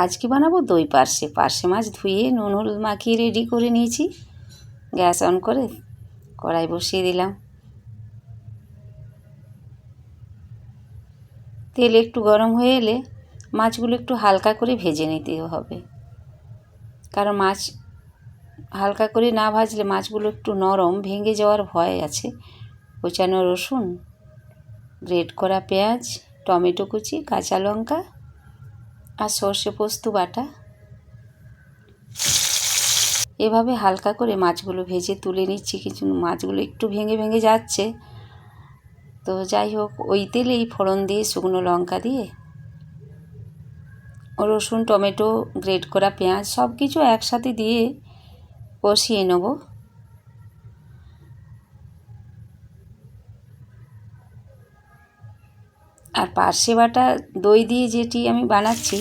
আজকে বানাবো দই পার্শে। পার্শে মাছ ধুয়ে নুন হলুদ মাখিয়ে রেডি করে নিয়েছি। গ্যাস অন করে কড়াই বসিয়ে দিলাম। তেল একটু গরম হয়ে এলে মাছগুলো একটু হালকা করে ভেজে নিতে হবে, কারণ মাছ হালকা করে না ভাজলে মাছগুলো একটু নরম ভেঙে যাওয়ার ভয় আছে। কোচানো রসুন, গ্রেট করা পেঁয়াজ, টমেটো কুচি, কাঁচা লঙ্কা আর সর্ষে পোস্ত বাটা, এভাবে হালকা করে মাছগুলো ভেজে তুলে নিচ্ছি। কিছু মাছগুলো একটু ভেঙে ভেঙে যাচ্ছে, তো যাই হোক ওই তেলেই ফোড়ন দিয়ে শুকনো লঙ্কা দিয়ে রসুন, টমেটো, গ্রেট করা পেঁয়াজ সব কিছু একসাথে দিয়ে কষিয়ে নেব। আর পার্শে বাটা দই দিয়ে যেটি আমি বানাচ্ছি,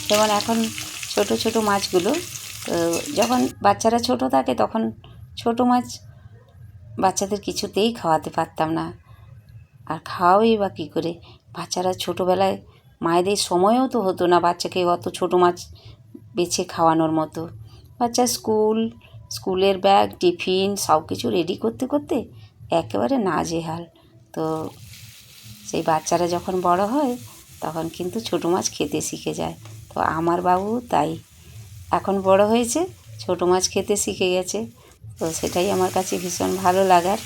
যেমন এখন ছোট ছোট মাছগুলো, তো যখন বাচ্চারা ছোট থাকে তখন ছোট মাছ বাচ্চাদের কিছুতেই খাওয়াতে পারতাম না। আর খাওয়াই বা কী করে? বাচ্চারা ছোটোবেলায় মায়েদের সময়ও তো হতো না বাচ্চাকে অত ছোটো মাছ বেছে খাওয়ানোর মতো। বাচ্চার স্কুলের ব্যাগ, টিফিন সব কিছু রেডি করতে করতে একেবারে নাজেহাল। তো সেই বাচ্চারা যখন বড় হয় তখন কিন্তু ছোটো মাছ খেতে শিখে যায়। তো আমার বাবু তাই এখন বড় হয়েছে, ছোটো মাছ খেতে শিখে গেছে। তো সেটাই আমার কাছে ভীষণ ভালো লাগার।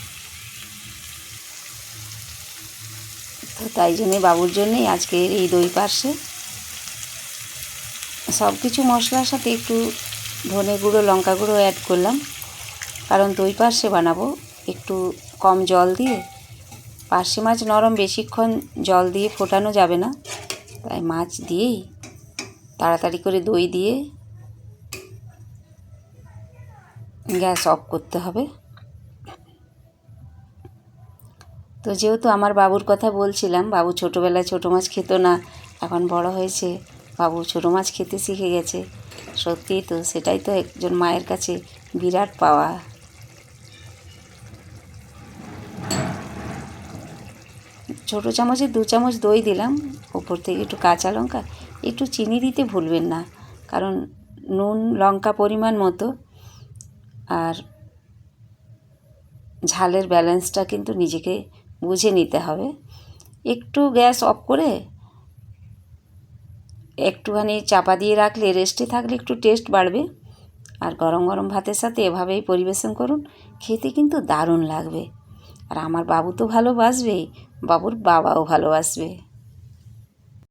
তো তাই জন্যে বাবুর জন্যেই আজকের এই দই পার্শে। সব কিছু মশলার সাথে একটু ধনে গুঁড়ো, লঙ্কা গুঁড়ো অ্যাড করলাম, কারণ দই পার্শে বানাবো একটু কম জল দিয়ে। পার্শে মাছ নরম, বেশিক্ষণ জল দিয়ে ফোটানো যাবে না, তাই মাছ দিয়েই তাড়াতাড়ি করে দই দিয়ে গ্যাস অফ করতে হবে। তো যেহেতু আমার বাবুর কথা বলছিলাম, বাবু ছোটোবেলায় ছোটো মাছ খেত না, এখন বড় হয়েছে, বাবু ছোটো মাছ খেতে শিখে গেছে। সত্যিই তো, সেটাই তো একজন মায়ের কাছে বিরাট পাওয়া। ছোটো চামচে 2 চামচ দই দিলাম, ওপর থেকে একটু কাঁচা লঙ্কা, একটু চিনি দিতে ভুলবেন না, কারণ নুন লঙ্কা পরিমাণ মতো, আর ঝালের ব্যালেন্সটা কিন্তু নিজেকে বুঝে নিতে হবে। একটু গ্যাস অফ করে একটুখানি চাপা দিয়ে রাখলে, রেস্টে থাকলে একটু টেস্ট বাড়বে। আর গরম গরম ভাতের সাথে এভাবেই পরিবেশন করুন, খেতে কিন্তু দারুণ লাগবে। আর আমার বাবু তো ভালোবাসবেই, বাবুর বাবাও ভালোবাসবে।